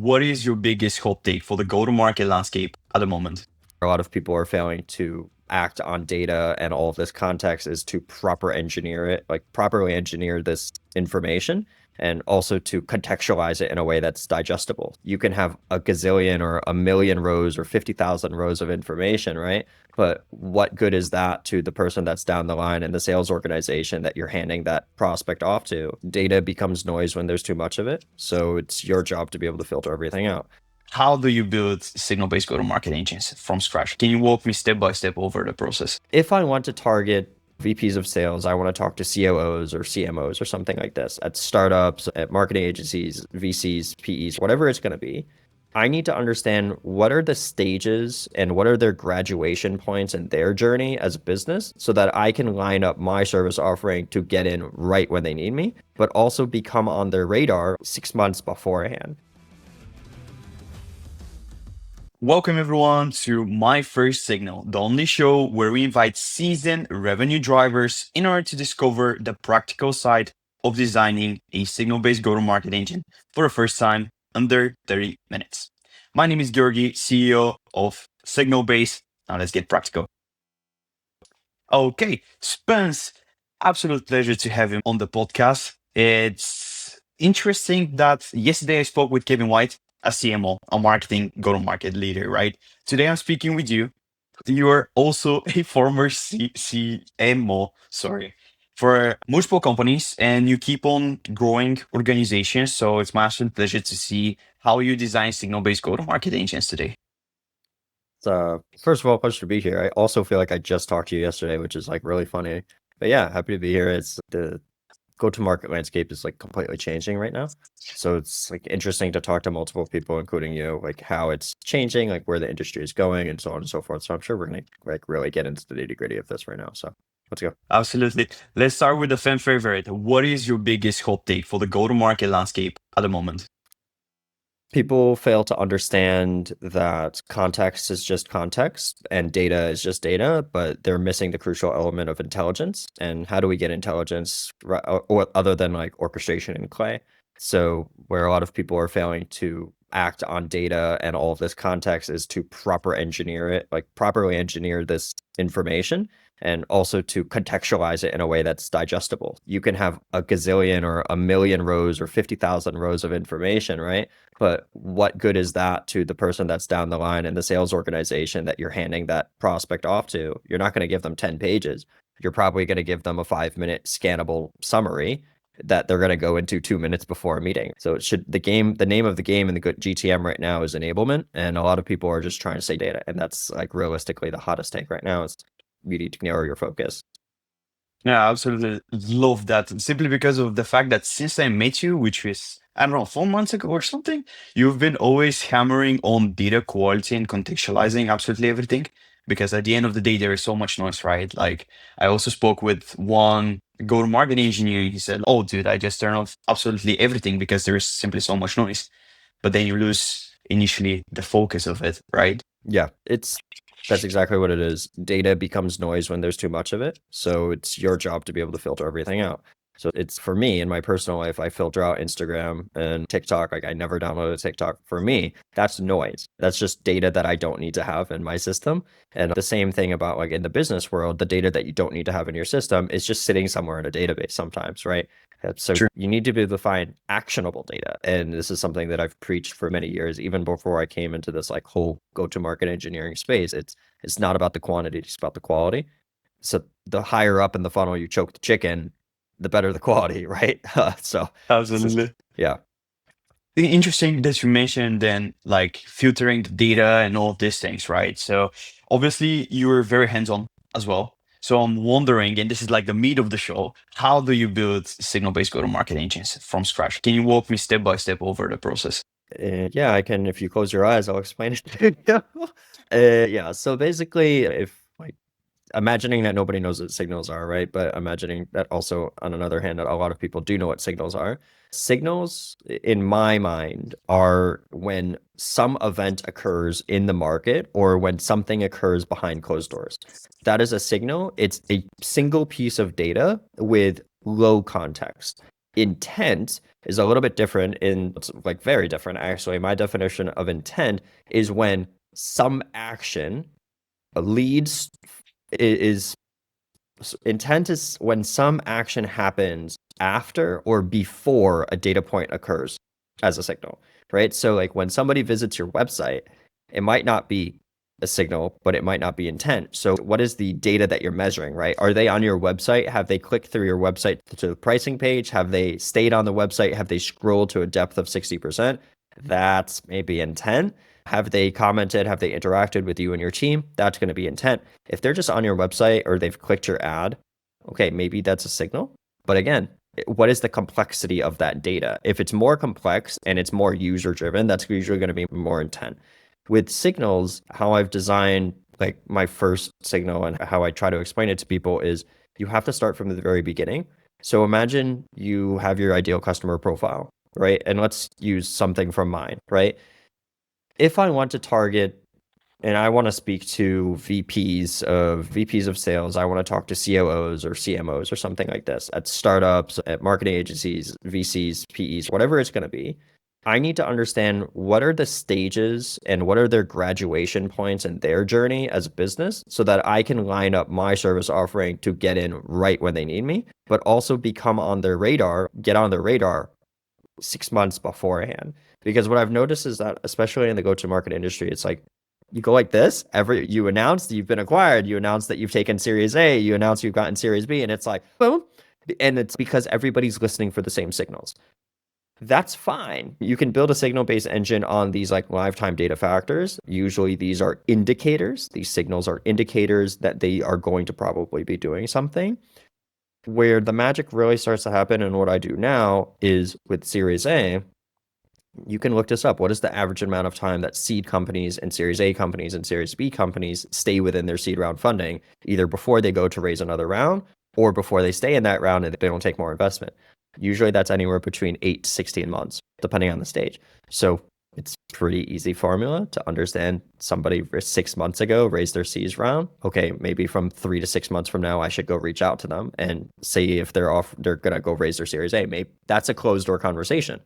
what is your biggest hot take for the go-to-market landscape at the moment? A lot of people are failing to act on data, and all of this context is to properly engineer this information, and also to contextualize it in a way that's digestible. You can have a gazillion or a million rows or 50,000 rows of information, right? But what good is that to the person that's down the line in the sales organization that you're handing that prospect off to? Data becomes noise when there's too much of it. So it's your job to be able to filter everything out. How do you build signal-based go-to-market engines from scratch? Can you walk me step by step over the process? If I want to target VPs of sales, I want to talk to COOs or CMOs or something like this at startups, at marketing agencies, VCs, PEs, whatever it's going to be. I need to understand what are the stages and what are their graduation points in their journey as a business so that I can line up my service offering to get in right when they need me, but also become on their radar 6 months beforehand. Welcome everyone to My First Signal, the only show where we invite seasoned revenue drivers in order to discover the practical side of designing a signal-based go-to-market engine for the first time under 30 minutes. My name is Georgi, CEO of Signalbase. Now let's get practical. Okay, Spence, absolute pleasure to have him on the podcast. It's interesting that yesterday I spoke with Kevin White, a CMO, a marketing go-to-market leader, right? Today I'm speaking with you. You are also a former CMO, sorry, for multiple companies, and you keep on growing organizations. So it's my absolute pleasure to see how you design signal-based go-to-market engines today. First of all, pleasure to be here. I also feel like I just talked to you yesterday, which is like really funny. But yeah, happy to be here. It's the go-to-market landscape is like completely changing right now. So it's like interesting to talk to multiple people, including you, like how it's changing, like where the industry is going and so on and so forth. So I'm sure we're gonna like really get into the nitty-gritty of this right now. So let's go. Absolutely. Let's start with the fan favorite. What is your biggest hot take for the go-to-market landscape at the moment? People fail to understand that context is just context and data is just data, but they're missing the crucial element of intelligence. And how do we get intelligence or other than like orchestration in clay? So where a lot of people are failing to act on data and all of this context is to properly engineer this information, and also to contextualize it in a way that's digestible. You can have a gazillion or a million rows or 50,000 rows of information, right? But what good is that to the person that's down the line in the sales organization that you're handing that prospect off to? You're not going to give them 10 pages. You're probably going to give them a 5-minute scannable summary that they're going to go into 2 minutes before a meeting. So the name of the game in the good GTM right now is enablement. And a lot of people are just trying to say data. And that's like realistically the hottest take right now is you need to narrow your focus. Yeah, I absolutely love that. Simply because of the fact that since I met you, which was, I don't know, 4 months ago or something, you've been always hammering on data quality and contextualizing absolutely everything. Because at the end of the day, there is so much noise, right? Like, I also spoke with one go-to-market engineer. He said, "Oh, dude, I just turn off absolutely everything because there is simply so much noise." But then you lose initially the focus of it, right? Yeah, that's exactly what it is. Data becomes noise when there's too much of it. So it's your job to be able to filter everything out. So it's for me in my personal life, I filter out Instagram and TikTok. Like I never downloaded TikTok. For me, that's noise. That's just data that I don't need to have in my system. And the same thing about like in the business world, the data that you don't need to have in your system is just sitting somewhere in a database sometimes, right? So True. you need to be able to find actionable data. And this is something that I've preached for many years, even before I came into this like whole go-to-market engineering space. It's not about the quantity, it's about the quality. So the higher up in the funnel you choke the chicken, the better the quality, right? So it's just, Absolutely. yeah. Interesting that you mentioned then like filtering the data and all these things, right? So obviously you were very hands-on as well. So I'm wondering, and this is like the meat of the show, how do you build signal-based go-to-market engines from scratch? Can you walk me step by step over the process? Yeah, I can. If you close your eyes, I'll explain it to you. Yeah. So basically, if like imagining that nobody knows what signals are, right? But imagining that also, on another hand, that a lot of people do know what signals are. Signals, in my mind, are when some event occurs in the market or when something occurs behind closed doors. That is a signal. It's a single piece of data with low context. Intent is a little bit different it's like very different actually. My definition of intent is when some action leads is intent is when some action happens after or before a data point occurs as a signal, right? So like when somebody visits your website, it might not be a signal, but it might not be intent. So what is the data that you're measuring, right? Are they on your website? Have they clicked through your website to the pricing page? Have they stayed on the website? Have they scrolled to a depth of 60%? That's maybe intent. Have they commented? Have they interacted with you and your team? That's going to be intent. If they're just on your website or they've clicked your ad, okay, maybe that's a signal. But again, what is the complexity of that data? If it's more complex and it's more user driven, that's usually going to be more intent. With signals, how I've designed like my first signal and how I try to explain it to people is you have to start from the very beginning. So imagine you have your ideal customer profile, right? And let's use something from mine, right? If I want to target and I want to speak to VPs of sales, I want to talk to COOs or CMOs or something like this at startups, at marketing agencies, VCs, PEs, whatever it's going to be. I need to understand what are the stages and what are their graduation points in their journey as a business so that I can line up my service offering to get in right when they need me, but also become on their radar, get on their radar 6 months beforehand. Because what I've noticed is that, especially in the go-to-market industry, it's like you go like this, you announce that you've been acquired, you announce that you've taken Series A, you announce you've gotten Series B, and it's like, boom. And it's because everybody's listening for the same signals. That's fine. You can build a signal-based engine on these like lifetime data factors. Usually these are indicators. These signals are indicators that they are going to probably be doing something. Where the magic really starts to happen and what I do now is with Series A, you can look this up. What is the average amount of time that seed companies and Series A companies and Series B companies stay within their seed round funding, either before they go to raise another round or before they stay in that round and they don't take more investment? Usually that's anywhere between 8 to 16 months, depending on the stage. So it's pretty easy formula to understand. Somebody 6 months ago raised their C's round. Okay, maybe from 3 to 6 months from now, I should go reach out to them and see if they're gonna go raise their Series A. Maybe that's a closed door conversation.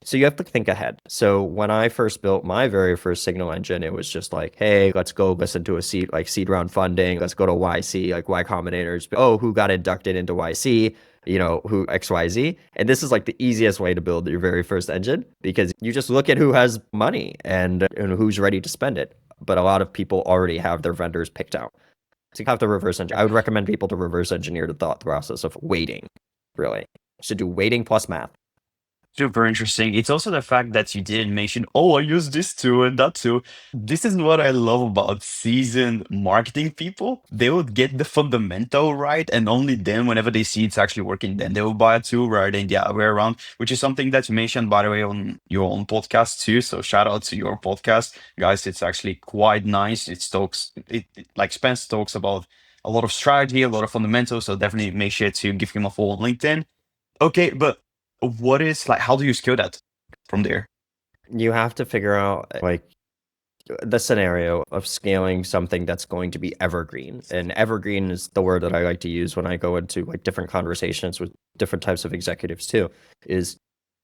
So you have to think ahead. So when I first built my very first signal engine, it was just like, hey, let's go listen to a seed round funding. Let's go to YC, like Y Combinator's. Oh, who got inducted into YC? Who XYZ. And this is like the easiest way to build your very first engine because you just look at who has money and who's ready to spend it. But a lot of people already have their vendors picked out. So you have to reverse engineer. I would recommend people to reverse engineer the thought process of waiting, really. You should do waiting plus math. Super interesting. It's also the fact that you didn't mention, oh, I use this too and that too. This is what I love about seasoned marketing people. They would get the fundamental right, and only then, whenever they see it's actually working, then they will buy it too, rather than the other way around, which is something that you mentioned, by the way, on your own podcast too. So shout out to your podcast, guys. It's actually quite nice. Like Spence talks about a lot of strategy, a lot of fundamentals. So definitely make sure to give him a follow on LinkedIn. Okay, but what is like, how do you scale that from there? You have to figure out like the scenario of scaling something that's going to be evergreen. And evergreen is the word that I like to use when I go into like different conversations with different types of executives too, is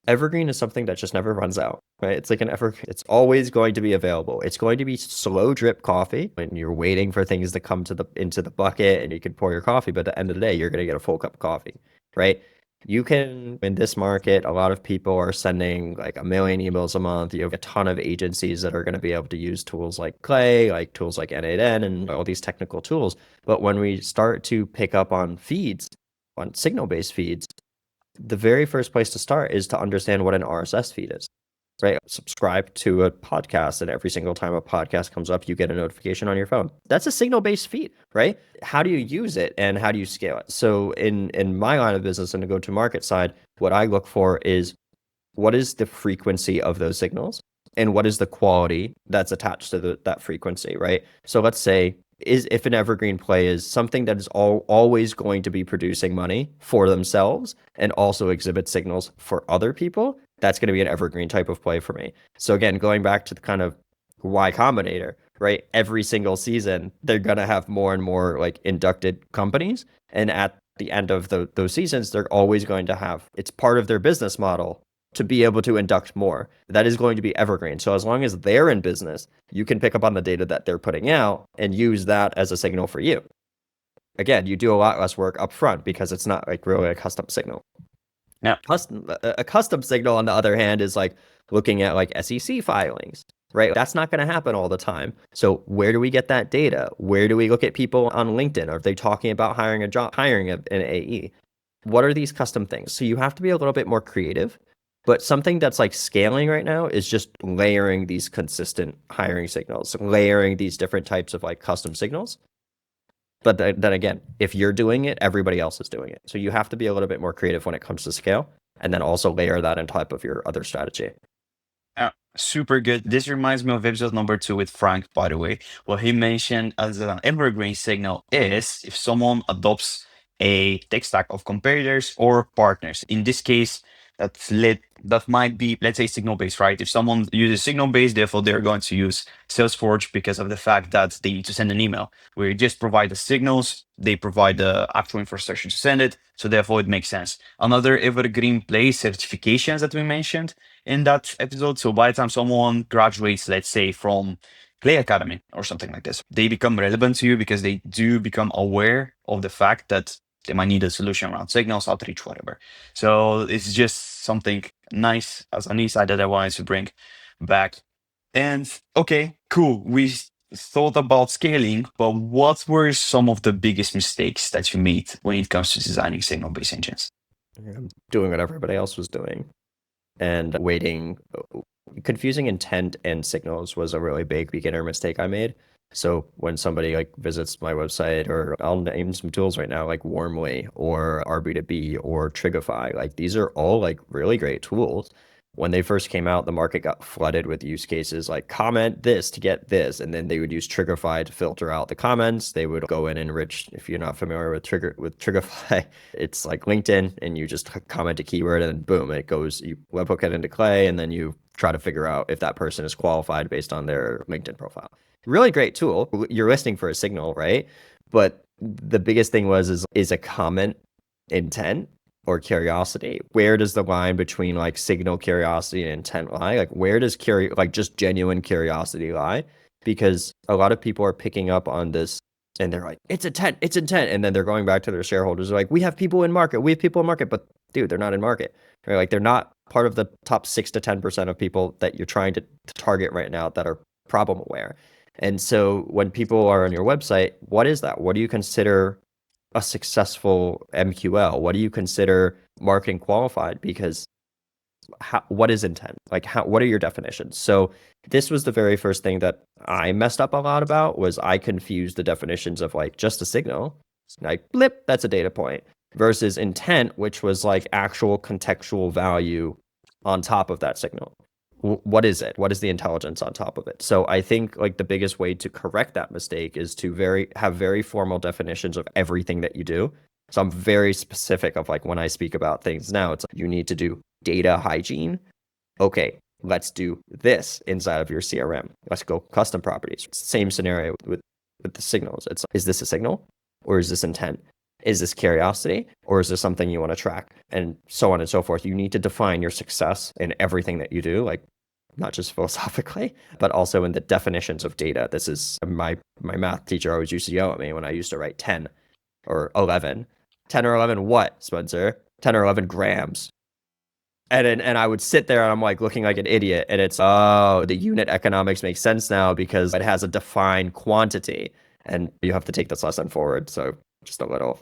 evergreen is something that just never runs out, right? It's like it's always going to be available. It's going to be slow drip coffee when you're waiting for things to come into the bucket and you can pour your coffee, but at the end of the day, you're going to get a full cup of coffee, right? You can, in this market, a lot of people are sending like 1 million emails a month. You have a ton of agencies that are going to be able to use tools like Clay, like tools like N8N, and all these technical tools. But when we start to pick up on feeds, on signal-based feeds, the very first place to start is to understand what an RSS feed is, right? Subscribe to a podcast, and every single time a podcast comes up, you get a notification on your phone. That's a signal-based feed, right? How do you use it and how do you scale it? So in my line of business, in the go-to-market side, what I look for is what is the frequency of those signals and what is the quality that's attached to that frequency, right? So let's say if an evergreen play is something that is always going to be producing money for themselves and also exhibit signals for other people, that's going to be an evergreen type of play for me. So again, going back to the kind of Y Combinator, right? Every single season, they're going to have more and more like inducted companies. And at the end of those seasons, they're always going to have, it's part of their business model to be able to induct more. That is going to be evergreen. So as long as they're in business, you can pick up on the data that they're putting out and use that as a signal for you. Again, you do a lot less work up front because it's not like really a custom signal. Yeah. A custom signal, on the other hand, is like looking at like SEC filings, right? That's not going to happen all the time. So where do we get that data? Where do we look at people on LinkedIn? Are they talking about hiring an AE? What are these custom things? So you have to be a little bit more creative. But something that's like scaling right now is just layering these consistent hiring signals, layering these different types of like custom signals. But then again, if you're doing it, everybody else is doing it. So you have to be a little bit more creative when it comes to scale, and then also layer that on top of your other strategy. Super good. This reminds me of episode number 2 with Frank, by the way. What he mentioned as an evergreen signal is if someone adopts a tech stack of competitors or partners. In this case, that might be, let's say, Signalbase, right? If someone uses Signalbase, therefore they're going to use Salesforce because of the fact that they need to send an email. We just provide the signals, they provide the actual infrastructure to send it. So therefore it makes sense. Another evergreen play certifications that we mentioned in that episode. So by the time someone graduates, let's say from Play Academy or something like this, they become relevant to you because they do become aware of the fact that they might need a solution around signals, outreach, whatever. So it's just something nice as an insight that I wanted to bring back. And okay, cool. We thought about scaling, but what were some of the biggest mistakes that you made when it comes to designing signal-based engines? I'm doing what everybody else was doing and waiting. Confusing intent and signals was a really big beginner mistake I made. So when somebody like visits my website, or I'll name some tools right now, like Warmly or RB2B or Trigify, like these are all like really great tools. When they first came out, the market got flooded with use cases like comment this to get this, and then they would use Trigify to filter out the comments. They would go in and enrich. If you're not familiar with Trigify, it's like LinkedIn, and you just comment a keyword, and then boom, it goes. You webhook it into Clay, and then you try to figure out if that person is qualified based on their LinkedIn profile. Really great tool. You're listening for a signal, right? But the biggest thing is a comment intent or curiosity? Where does the line between like signal curiosity and intent lie? Like where does like just genuine curiosity lie? Because a lot of people are picking up on this and they're like, it's intent. And then they're going back to their shareholders. They're like, we have people in market. But dude, they're not in market. Right? Like they're not part of the top 6 to 10% of people that you're trying to target right now that are problem aware. And so when people are on your website, what is that? What do you consider a successful MQL? What do you consider marketing qualified? Because what is intent? Like what are your definitions? So this was the very first thing that I messed up a lot about, was I confused the definitions of like just a signal, like blip, that's a data point, versus intent, which was like actual contextual value on top of that signal. What is it? What is the intelligence on top of it? So I think like the biggest way to correct that mistake is to have very formal definitions of everything that you do. So I'm very specific of like when I speak about things now, it's like you need to do data hygiene. Okay, let's do this inside of your CRM. Let's go custom properties. Same scenario with the signals. Is this a signal or is this intent? Is this curiosity or is this something you want to track? And so on and so forth. You need to define your success in everything that you do, like not just philosophically, but also in the definitions of data. This is my math teacher always used to yell at me when I used to write 10 or 11. 10 or 11 what, Spencer? 10 or 11 grams. And I would sit there and I'm like looking like an idiot. And it's, oh, the unit economics makes sense now because it has a defined quantity. And you have to take this lesson forward. So just a little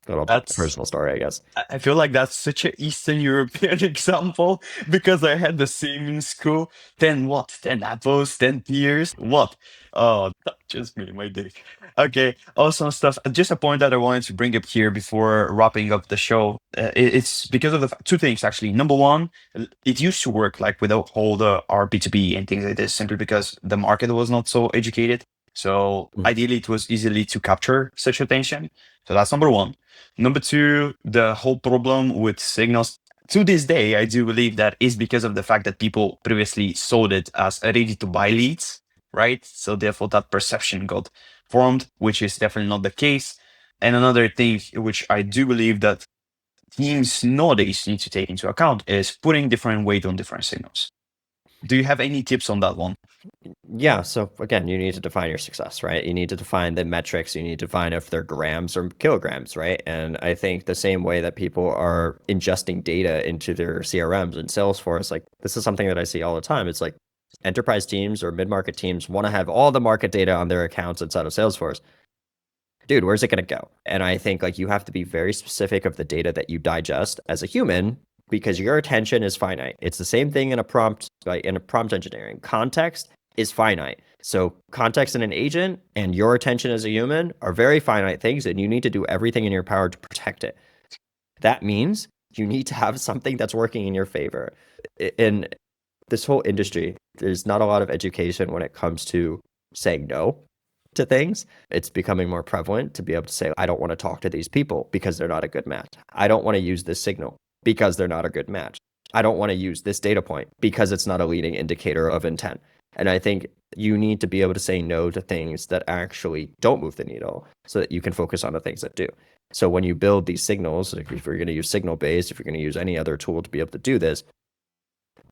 That's personal story, I guess. I feel like that's such an Eastern European example because I had the same in school. 10 what? 10 apples, 10 pears? What? Oh, that just made my day. Okay, awesome stuff. Just a point that I wanted to bring up here before wrapping up the show. It's because of the two things actually. Number one, it used to work like without all the RB2B and things like this simply because the market was not so educated. So ideally, it was easily to capture such attention. So that's number one. Number two, the whole problem with signals to this day, I do believe that is because of the fact that people previously sold it as a ready to buy leads, right? So therefore that perception got formed, which is definitely not the case. And another thing which I do believe that teams nowadays need to take into account is putting different weight on different signals. Do you have any tips on that one? Yeah, so again, you need to define your success, right? You need to define the metrics, you need to define if they're grams or kilograms, right? And I think the same way that people are ingesting data into their CRMs and Salesforce, like this is something that I see all the time. It's like enterprise teams or mid-market teams want to have all the market data on their accounts inside of Salesforce. Dude, where's it going to go? And I think like you have to be very specific of the data that you digest as a human because your attention is finite. It's the same thing in a prompt, like in a prompt engineering. Context is finite. So context in an agent and your attention as a human are very finite things, and you need to do everything in your power to protect it. That means you need to have something that's working in your favor. In this whole industry, there's not a lot of education when it comes to saying no to things. It's becoming more prevalent to be able to say, I don't want to talk to these people because they're not a good match. I don't want to use this signal because they're not a good match. I don't want to use this data point because it's not a leading indicator of intent. And I think you need to be able to say no to things that actually don't move the needle so that you can focus on the things that do. So when you build these signals, if you're going to use Signalbase, if you're going to use any other tool to be able to do this,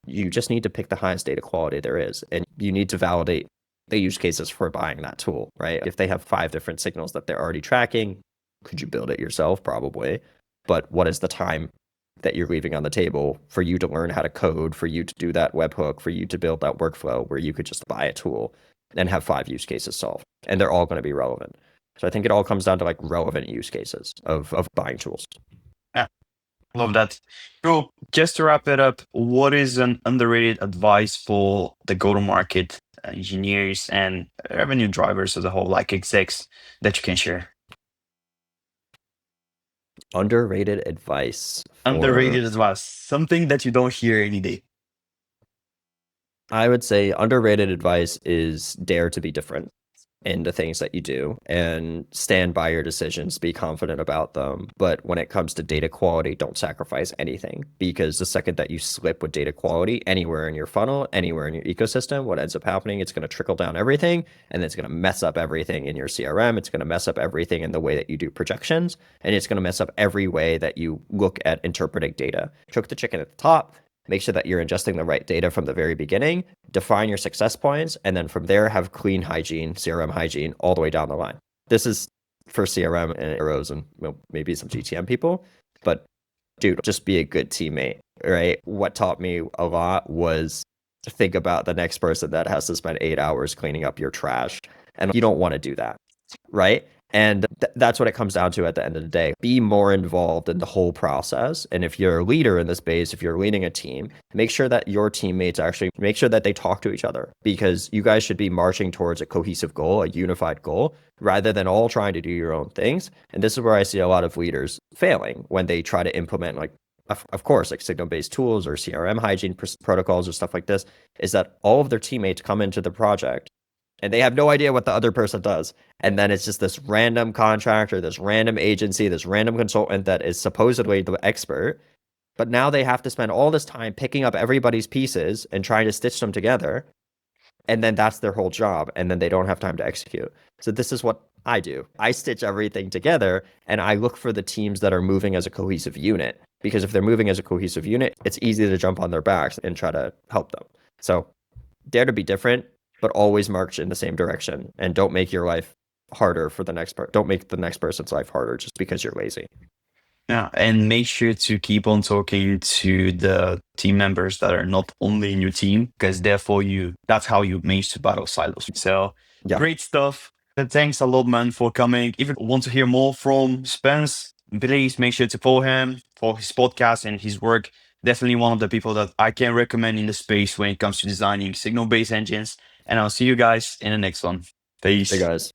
you just need to pick the highest data quality there is. And you need to validate the use cases for buying that tool, right? If they have 5 different signals that they're already tracking, could you build it yourself? Probably. But what is the time that you're leaving on the table for you to learn how to code, for you to do that webhook, for you to build that workflow where you could just buy a tool and have 5 use cases solved, and they're all going to be relevant. So I think it all comes down to like relevant use cases of buying tools. Yeah, love that. So just to wrap it up, what is an underrated advice for the go-to-market engineers and revenue drivers as a whole, like execs, that you can share? Underrated advice for, Underrated advice, something that you don't hear any day. I would say underrated advice is dare to be different in the things that you do and stand by your decisions, be confident about them. But when it comes to data quality, don't sacrifice anything, because the second that you slip with data quality anywhere in your funnel, anywhere in your ecosystem, what ends up happening, it's going to trickle down everything, and it's going to mess up everything in your CRM. It's going to mess up everything in the way that you do projections, and it's going to mess up every way that you look at interpreting data. Cook the chicken at the top. Make sure that you're ingesting the right data from the very beginning, define your success points, and then from there have clean hygiene, CRM hygiene all the way down the line. This is for CRM and arrows and maybe some GTM people, but dude, just be a good teammate, right? What taught me a lot was to think about the next person that has to spend 8 hours cleaning up your trash, and you don't want to do that, right? And that's what it comes down to at the end of the day. Be more involved in the whole process. And if you're a leader in this space, if you're leading a team, make sure that your teammates actually make sure that they talk to each other, because you guys should be marching towards a cohesive goal, a unified goal, rather than all trying to do your own things. And this is where I see a lot of leaders failing when they try to implement, like, of course, like Signal-based tools or CRM hygiene protocols or stuff like this, is that all of their teammates come into the project and they have no idea what the other person does. And then it's just this random contractor, this random agency, this random consultant that is supposedly the expert. But now they have to spend all this time picking up everybody's pieces and trying to stitch them together. And then that's their whole job. And then they don't have time to execute. So this is what I do. I stitch everything together and I look for the teams that are moving as a cohesive unit. Because if they're moving as a cohesive unit, it's easy to jump on their backs and try to help them. So dare to be different, but always march in the same direction, and don't make your life harder for the next part. Don't make the next person's life harder just because you're lazy. Yeah, and make sure to keep on talking to the team members that are not only in your team, because therefore that's how you manage to battle silos. So Yeah. great stuff. And thanks a lot, man, for coming. If you want to hear more from Spence, please make sure to follow him for his podcast and his work. Definitely one of the people that I can recommend in the space when it comes to designing signal-based engines. And I'll see you guys in the next one. Peace. Hey guys.